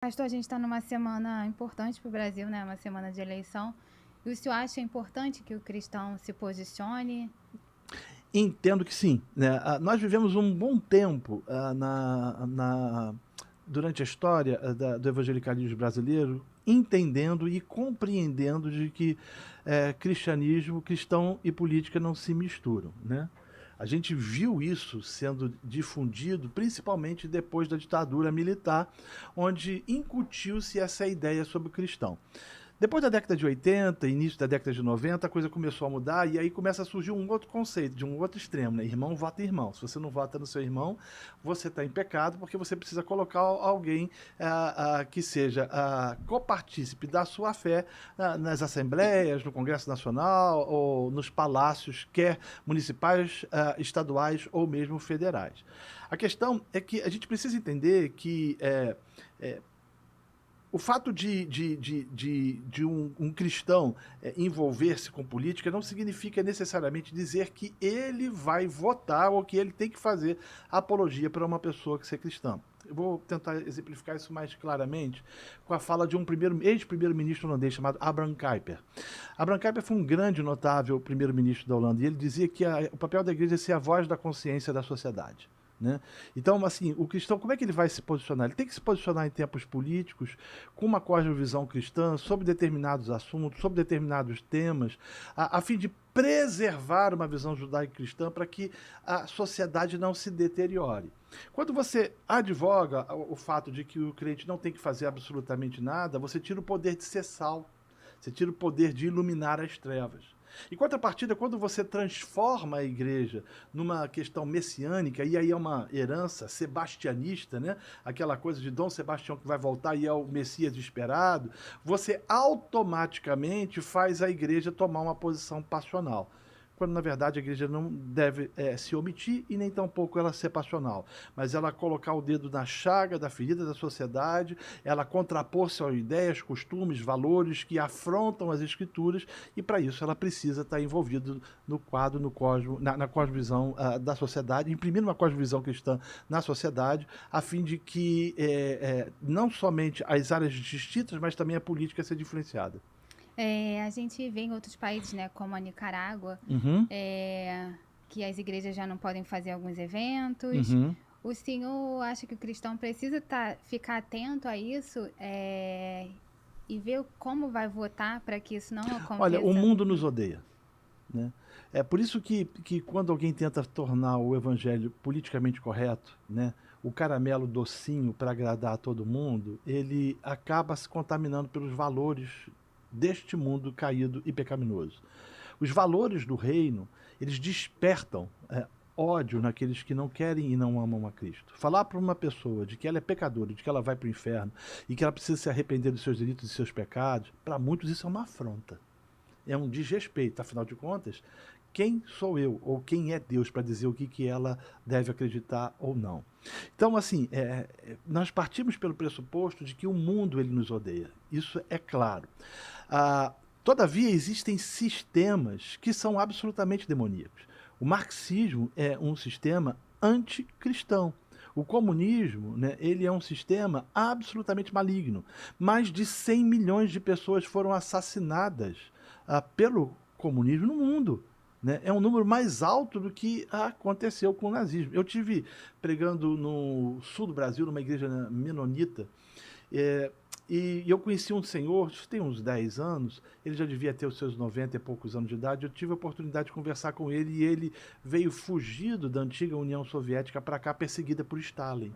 Pastor, a gente está numa semana importante para o Brasil, né? Uma semana de eleição. E o senhor acha importante que o cristão se posicione? Entendo que sim, né? Nós vivemos um bom tempo durante a história do evangelicalismo brasileiro, entendendo e compreendendo de que cristianismo, cristão e política não se misturam, né? A gente viu isso sendo difundido principalmente depois da ditadura militar, onde incutiu-se essa ideia sobre o cristão. Depois da década de 80, início da década de 90, a coisa começou a mudar e aí começa a surgir um outro conceito, de um outro extremo, né? Irmão vota irmão. Se você não vota no seu irmão, você está em pecado porque você precisa colocar alguém que seja copartícipe da sua fé nas assembleias, no Congresso Nacional ou nos palácios, quer municipais, estaduais ou mesmo federais. A questão é que a gente precisa entender que o fato de um cristão envolver-se com política não significa necessariamente dizer que ele vai votar ou que ele tem que fazer apologia para uma pessoa que seja cristã. Eu vou tentar exemplificar isso mais claramente com a fala de um ex-primeiro-ministro holandês chamado Abraham Kuyper. Abraham Kuyper foi um grande, notável primeiro-ministro da Holanda e ele dizia que o papel da igreja é ser a voz da consciência da sociedade. Né? Então, assim, o cristão, como é que ele vai se posicionar? Ele tem que se posicionar em tempos políticos, com uma cosmovisão cristã, sobre determinados assuntos, sobre determinados temas, a fim de preservar uma visão judaico-cristã para que a sociedade não se deteriore. Quando você advoga o fato de que o crente não tem que fazer absolutamente nada, você tira o poder de ser sal, você tira o poder de iluminar as trevas. Em contrapartida, quando você transforma a igreja numa questão messiânica, e aí é uma herança sebastianista, né? Aquela coisa de Dom Sebastião que vai voltar e é o Messias esperado, você automaticamente faz a igreja tomar uma posição passional. Quando na verdade a igreja não deve se omitir e nem tampouco ela ser passional, mas ela colocar o dedo na chaga da ferida da sociedade, ela contrapor-se a ideias, costumes, valores que afrontam as escrituras e para isso ela precisa estar envolvida no quadro, no na cosmovisão da sociedade, imprimir uma cosmovisão cristã na sociedade, a fim de que não somente as áreas distintas, mas também a política seja influenciada. A gente vê em outros países, né, como a Nicarágua, Uhum, que as igrejas já não podem fazer alguns eventos. uhum. O senhor acha que o cristão precisa ficar atento a isso e ver como vai votar para que isso não Olha, o aconteça? mundo nos odeia. Né? É por isso que quando alguém tenta tornar o evangelho politicamente correto, né, o caramelo docinho para agradar a todo mundo, ele acaba se contaminando pelos valores deste mundo caído e pecaminoso. Os valores do reino, eles despertam ódio naqueles que não querem e não amam a Cristo. Falar para uma pessoa de que ela é pecadora, de que ela vai para o inferno e que ela precisa se arrepender dos seus delitos e dos seus pecados, para muitos isso é uma afronta, é um desrespeito. Afinal de contas, quem sou eu ou quem é Deus para dizer o que ela deve acreditar ou não? Então, assim, nós partimos pelo pressuposto de que o mundo ele nos odeia. Isso é claro. Todavia, existem sistemas que são absolutamente demoníacos. O marxismo é um sistema anticristão. O comunismo, né, ele é um sistema absolutamente maligno. Mais de 100 milhões de pessoas foram assassinadas pelo comunismo no mundo. Né? É um número mais alto do que aconteceu com o nazismo. Eu tive pregando no sul do Brasil, numa igreja menonita, é, e eu conheci um senhor, isso tem uns 10 anos, ele já devia ter os seus 90 e poucos anos de idade. Eu tive a oportunidade de conversar com ele e ele veio fugido da antiga União Soviética para cá, perseguida por Stalin.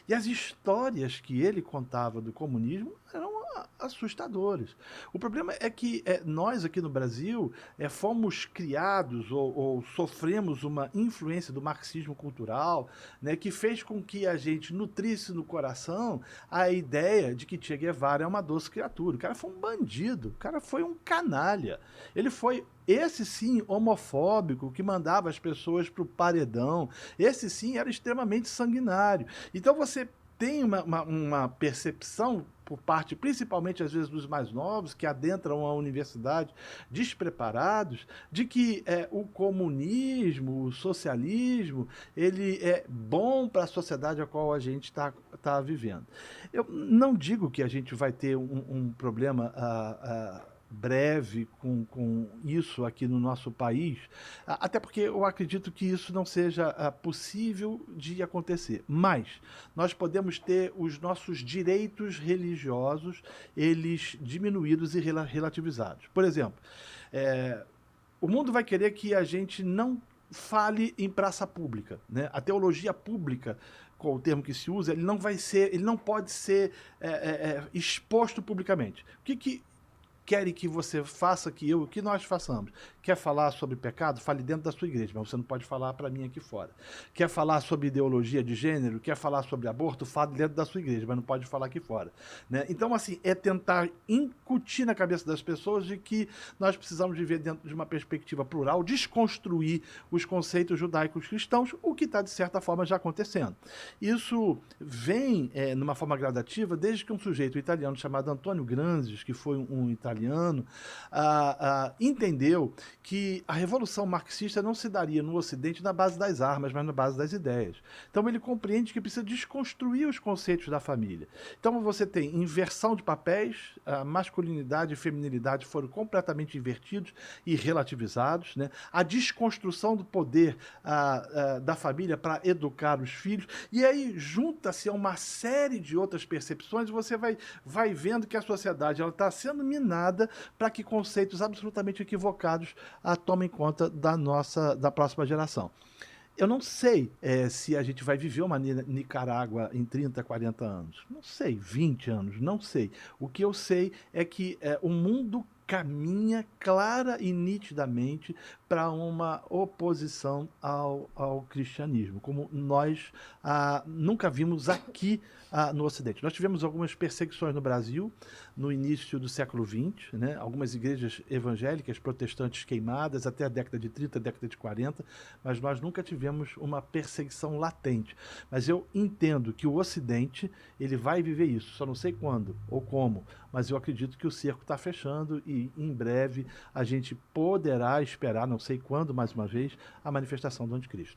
E as histórias que ele contava do comunismo eram assustadoras. O problema é que nós aqui no Brasil fomos criados ou sofremos uma influência do marxismo cultural, né, que fez com que a gente nutrisse no coração a ideia de que Che Guevara é uma doce criatura. O cara foi um bandido, o cara foi um canalha. Ele foi esse sim homofóbico que mandava as pessoas para o paredão. Esse sim era extremamente sanguinário. Então você tem uma percepção por parte, principalmente às vezes dos mais novos, que adentram a universidade despreparados, de que o comunismo, o socialismo, ele é bom para a sociedade a qual a gente está vivendo. Eu não digo que a gente vai ter um problema breve com isso aqui no nosso país, até porque eu acredito que isso não seja possível de acontecer. Mas nós podemos ter os nossos direitos religiosos, eles diminuídos e relativizados. Por exemplo, o mundo vai querer que a gente não fale em praça pública, né? A teologia pública, qual o termo que se usa, ele não pode ser exposto publicamente. O que querem que você faça, que nós façamos? Quer falar sobre pecado? Fale dentro da sua igreja, mas você não pode falar para mim aqui fora. Quer falar sobre ideologia de gênero? Quer falar sobre aborto? Fale dentro da sua igreja, mas não pode falar aqui fora. Né? Então, assim, é tentar incutir na cabeça das pessoas de que nós precisamos viver dentro de uma perspectiva plural, desconstruir os conceitos judaicos cristãos, o que está, de certa forma, já acontecendo. Isso vem numa forma gradativa desde que um sujeito italiano chamado Antônio Granges, que foi um italiano, entendeu que a revolução marxista não se daria no Ocidente na base das armas, mas na base das ideias. Então ele compreende que precisa desconstruir os conceitos da família. Então você tem inversão de papéis, a masculinidade e feminilidade foram completamente invertidos e relativizados, né? A desconstrução do poder da família para educar os filhos, e aí junta-se a uma série de outras percepções, e você vai vendo que a sociedade está sendo minada para que conceitos absolutamente equivocados tomem conta da próxima geração. Eu não sei se a gente vai viver uma Nicarágua em 30, 40 anos. Não sei, 20 anos, não sei. O que eu sei é que o mundo caminha clara e nitidamente para uma oposição ao cristianismo, como nós nunca vimos aqui no Ocidente. Nós tivemos algumas perseguições no Brasil, no início do século XX, né? Algumas igrejas evangélicas, protestantes queimadas, até a década de 30, década de 40, mas nós nunca tivemos uma perseguição latente. Mas eu entendo que o Ocidente ele vai viver isso, só não sei quando ou como, mas eu acredito que o cerco está fechando e em breve a gente poderá esperar, não sei quando, mais uma vez, a manifestação do anticristo.